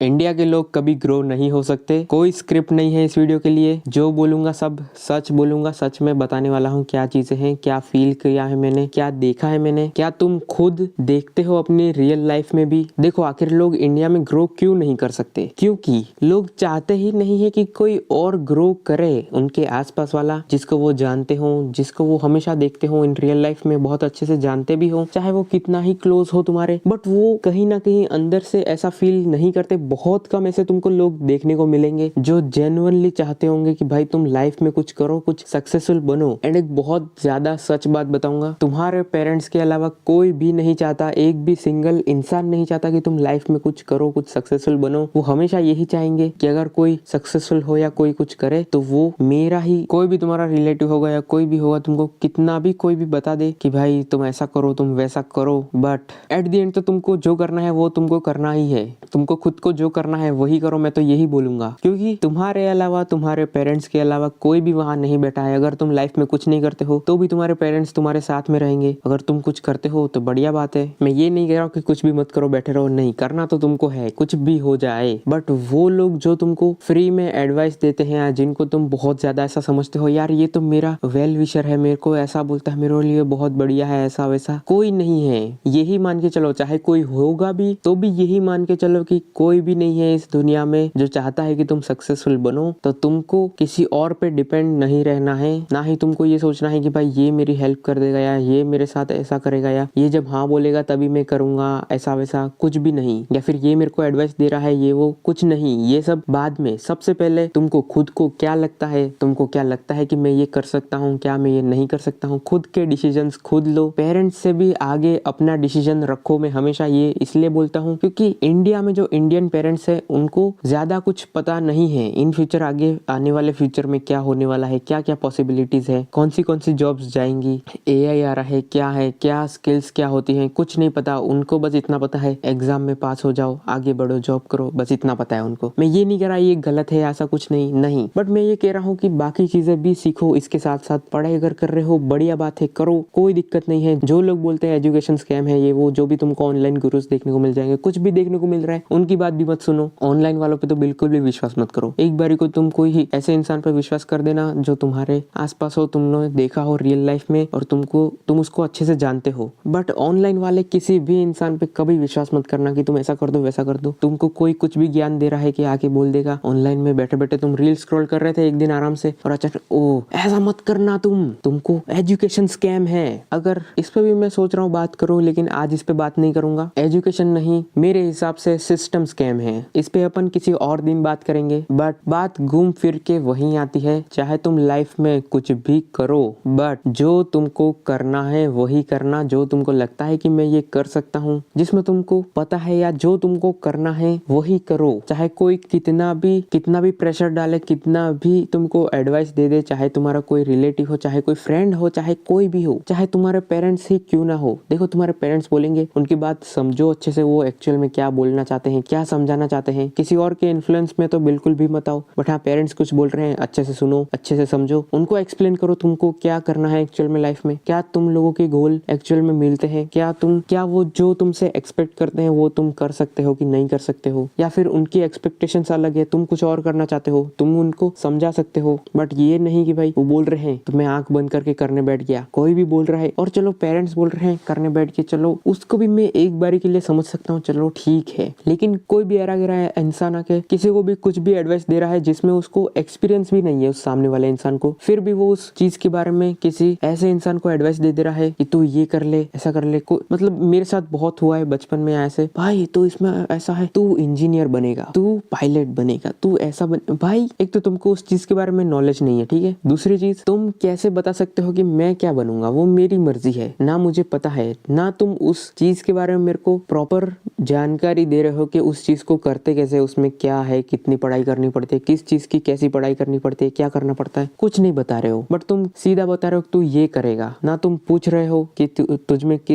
India के लोग कभी ग्रो नहीं हो सकते। कोई स्क्रिप्ट नहीं है इस वीडियो के लिए। जो बोलूंगा सब सच बोलूंगा, सच में बताने वाला हूँ क्या चीजें हैं, क्या फील किया है मैंने, क्या देखा है मैंने, क्या तुम खुद देखते हो अपनी रियल लाइफ में भी। देखो आखिर लोग इंडिया में ग्रो क्यों नहीं कर सकते, क्योंकि लोग चाहते ही नहीं है कि कोई और ग्रो करे। उनके आसपास वाला जिसको वो जानते हो, जिसको वो हमेशा देखते हो इन रियल लाइफ में, बहुत अच्छे से जानते भी हो, चाहे वो कितना ही क्लोज हो तुम्हारे, बट वो कहीं ना कहीं अंदर से ऐसा फील नहीं करते। बहुत कम ऐसे तुमको लोग देखने को मिलेंगे जो जेन्युइनली चाहते होंगे कि भाई तुम लाइफ में कुछ करो, कुछ सक्सेसफुल बनो। एंड एक बहुत ज्यादा सच बात बताऊंगा, तुम्हारे पेरेंट्स के अलावा कोई भी नहीं चाहता, एक भी सिंगल इंसान नहीं चाहता कि तुम लाइफ में कुछ करो, कुछ सक्सेसफुल बनो। वो हमेशा यही चाहेंगे कि अगर कोई सक्सेसफुल हो या कोई कुछ करे तो वो मेरा ही, कोई भी तुम्हारा रिलेटिव होगा या कोई भी होगा, तुमको कितना भी कोई भी बता दे कि भाई तुम ऐसा करो, तुम वैसा करो, बट एट द एंड तो तुमको जो करना है वो तुमको करना ही है। तुमको खुद को जो करना है वही करो, मैं तो यही बोलूंगा, क्योंकि तुम्हारे अलावा, तुम्हारे पेरेंट्स के अलावा कोई भी वहां नहीं बैठा है। अगर तुम लाइफ में कुछ नहीं करते हो तो भी तुम्हारे पेरेंट्स तुम्हारे साथ में रहेंगे। अगर तुम कुछ करते हो तो बढ़िया बात है। मैं ये नहीं कह रहा हूँ कि कुछ भी मत करो, बैठे रहो, नहीं, करना तो तुमको है, कुछ भी हो जाए। बट वो लोग जो तुमको फ्री में एडवाइस देते हैं, जिनको तुम बहुत ज्यादा ऐसा समझते हो, यार ये तो मेरा वेल विशर है, मेरे को ऐसा बोलता है, मेरे लिए बहुत बढ़िया है, ऐसा वैसा कोई नहीं है। यही मान के चलो, चाहे कोई होगा भी तो भी यही मान के चलो कि कोई भी नहीं है इस दुनिया में जो चाहता है कि तुम सक्सेसफुल बनो। तो तुमको किसी और पे डिपेंड नहीं रहना है, ना ही तुमको ये सोचना है कि भाई ये मेरी हेल्प कर देगा या ये मेरे साथ ऐसा करेगा या ये जब हाँ बोलेगा तभी मैं करूंगा, ऐसा वैसा कुछ भी नहीं। या फिर ये मेरे को एडवाइस दे रहा है, ये वो कुछ नहीं, ये सब बाद में। सबसे पहले तुमको खुद को क्या लगता है, तुमको क्या लगता है कि मैं ये कर सकता हूँ, क्या मैं ये नहीं कर सकता हूँ, खुद के डिसीजंस खुद लो। पेरेंट्स से भी आगे अपना डिसीजन रखो। मैं हमेशा ये इसलिए बोलता हूँ क्योंकि इंडिया में जो इंडियन पेरेंट्स है उनको ज्यादा कुछ पता नहीं है इन फ्यूचर, आगे आने वाले फ्यूचर में क्या होने वाला है, क्या क्या पॉसिबिलिटीज है, कौन सी जॉब्स जाएंगी, एआई आ रहा है, क्या स्किल्स क्या होती हैं, कुछ नहीं पता उनको। बस इतना पता है एग्जाम में पास हो जाओ, आगे बढ़ो, जॉब करो, बस इतना पता है उनको। मैं ये नहीं कह रहा ये गलत है, ऐसा कुछ नहीं, बट मैं ये कह रहा हूँ कि बाकी चीजें भी सीखो, इसके साथ साथ पढ़ाई अगर कर रहे हो बढ़िया बात है, करो, कोई दिक्कत नहीं है। जो लोग बोलते हैं एजुकेशन स्कैम है ये वो, जो भी तुमको ऑनलाइन गुरुज देखने को मिल जाएंगे, कुछ भी देखने को मिल रहा है, उनकी बात भी मत सुनो। ऑनलाइन वालों पे तो बिल्कुल भी विश्वास मत करो। एक बारी को तुम कोई ही ऐसे इंसान पर विश्वास कर देना जो तुम्हारे आसपास हो, तुमने देखा हो रियल लाइफ में और तुम उसको अच्छे से जानते हो। बट ऑनलाइन वाले किसी भी इंसान पे कभी विश्वास मत करना कि तुम ऐसा कर दो वैसा कर दो। तुमको कोई कुछ भी ज्ञान दे रहा है कि आके बोल देगा। ऑनलाइन में बैठे बैठे तुम रील स्क्रॉल कर रहे थे एक दिन आराम से और अचानक ओ ऐसा मत करना, तुमको एजुकेशन स्कैम है। अगर इस पे भी मैं सोच रहा हूँ बात करूँ, लेकिन आज इस पे बात नहीं करूंगा। एजुकेशन नहीं, मेरे हिसाब से सिस्टम स्कैम है। इस पे अपन किसी और दिन बात करेंगे। बट बात घूम फिर के वहीं आती है, चाहे तुम लाइफ में कुछ भी करो, बट जो तुमको करना है वही करना। जो तुमको लगता है कि मैं ये कर सकता हूँ, जिसमें तुमको पता है या जो तुमको करना है वही करो। चाहे कोई कितना भी प्रेशर डाले, कितना भी तुमको एडवाइस दे दे, चाहे तुम्हारा कोई रिलेटिव हो, चाहे कोई फ्रेंड हो, चाहे कोई भी हो, चाहे तुम्हारे पेरेंट्स ही क्यों ना हो। देखो तुम्हारे पेरेंट्स बोलेंगे, उनकी बात समझो अच्छे से, वो एक्चुअल में क्या बोलना चाहते हैं, क्या समझाना चाहते हैं। किसी और के इन्फ्लुएंस में तो बिल्कुल भी मत आओ। बट हाँ, पेरेंट्स कुछ बोल रहे हैं, अच्छे से सुनो, अच्छे से समझो, उनको एक्सप्लेन करो तुमको क्या करना है एक्चुअल में लाइफ में, क्या तुम लोगों के गोल एक्चुअल में मिलते हैं, क्या वो जो तुमसे एक्सपेक्ट करते हैं वो तुम कर सकते हो कि नहीं कर सकते हो, या फिर उनकी एक्सपेक्टेशंस अलग है, तुम कुछ और करना चाहते हो, तुम उनको समझा सकते हो। बट ये नहीं कि भाई वो बोल रहे हैं तो मैं आंख बंद करके करने बैठ गया। कोई भी बोल रहा है और चलो पेरेंट्स बोल रहे हैं करने बैठ के, चलो उसको भी मैं एक बारी के लिए समझ सकता हूँ, चलो ठीक है। लेकिन कोई भी ऐरा गिरा है इंसान आके किसी को भी कुछ भी एडवाइस दे रहा है जिसमें उसको एक्सपीरियंस भी नहीं है उस सामने वाले इंसान को, फिर भी वो उस चीज के बारे में किसी ऐसे इंसान को एडवाइस दे रहा है कि तू ये कर ले, ऐसा कर ले। मतलब मेरे साथ बहुत हुआ है बचपन में ऐसे, भाई तो इसमें ऐसा है, तू इंजीनियर बनेगा, तू पायलट बनेगा, तू ऐसा भाई एक तो तुमको उस चीज के बारे में नॉलेज नहीं है, ठीक है। दूसरी चीज, तुम कैसे बता सकते हो कि मैं क्या बनूंगा, वो मेरी मर्जी है ना, मुझे पता है ना। तुम उस चीज के बारे में मेरे को प्रॉपर जानकारी दे रहे हो कि उस चीज को करते कैसे, उसमें क्या है, कितनी पढ़ाई करनी पड़ती है, किस चीज की कैसी पढ़ाई करनी पड़ती है, क्या करना पड़ता है, कुछ नहीं बता रहे हो। बट तुम सीधा बता रहे हो तू ये करेगा ना, तुम पूछ रहे हो कि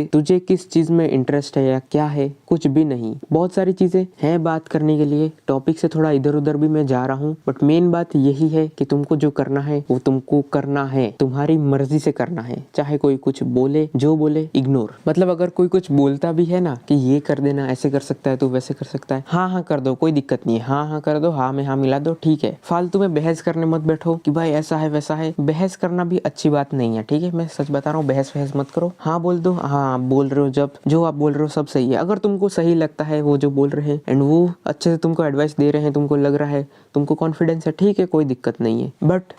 तुझे किस चीज में इंटरेस्ट है या क्या है, कुछ भी नहीं। बहुत सारी चीजें हैं बात करने के लिए, टॉपिक से थोड़ा इधर उधर भी मैं जा रहा हूँ, बट मेन बात यही है कि तुमको जो करना है वो तुमको करना है, तुम्हारी मर्जी से करना है। चाहे कोई कुछ बोले, जो बोले इग्नोर। मतलब अगर कोई कुछ बोलता भी है ना कि ये कर देना, ऐसे कर सकता है तो वैसे कर सकता है, हाँ हाँ कर दो, कोई दिक्कत नहीं है, हाँ हाँ कर दो, हाँ में हाँ मिला दो, ठीक है। फालतू में बहस करने मत बैठो कि भाई ऐसा है वैसा है। बहस करना भी अच्छी बात नहीं है, ठीक है। मैं सच बता रहा हूँ, बहस वहस मत करो। हाँ बोल दो, हाँ बोल रहे हो, जब जो आप बोल रहे हो सब सही है। अगर तुमको सही लगता है वो जो बोल रहे हैं एंड वो अच्छे से तुमको एडवाइस दे रहे हैं, तुमको लग रहा है, तुमको कॉन्फिडेंस है, ठीक है, कोई दिक्कत नहीं है। बट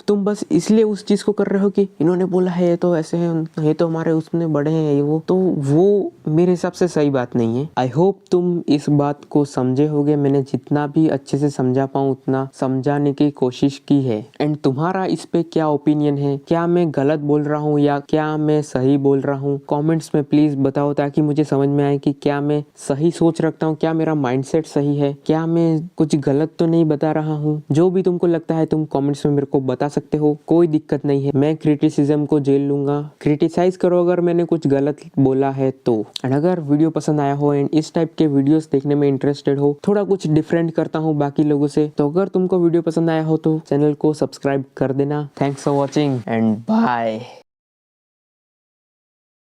तुम बस इसलिए उस चीज को कर रहे हो कि इन्होंने बोला है ये तो ऐसे है, ये तो हमारे उसमें बड़े हैं, ये वो मेरे हिसाब से सही बात नहीं है। आई होप तुम इस बात को समझे होगे। मैंने जितना भी अच्छे से समझा पाऊँ उतना समझाने की कोशिश की है। एंड तुम्हारा इस पे क्या ओपिनियन है? क्या मैं गलत बोल रहा हूँ या क्या मैं सही बोल रहा हूँ? कमेंट्स में प्लीज बताओ, ताकि मुझे समझ में आए कि क्या मैं सही सोच रखता हूँ, क्या मेरा माइंडसेट सही है, क्या मैं कुछ गलत तो नहीं बता रहा हूँ। जो भी तुमको लगता है तुम कमेंट्स में मेरे को बता सकते हो, कोई दिक्कत नहीं है। मैं क्रिटिसिज्म को झेल लूंगा। क्रिटिसाइज करो अगर मैंने कुछ गलत बोला है तो। एंड अगर वीडियो पसंद आया हो एंड इस टाइप के वीडियोस देखने में इंटरेस्टेड हो, थोड़ा कुछ डिफरेंट करता हूँ बाकी लोगों से, तो अगर तुमको वीडियो पसंद आया हो तो चैनल को सब्सक्राइब कर देना। Thanks for watching and bye.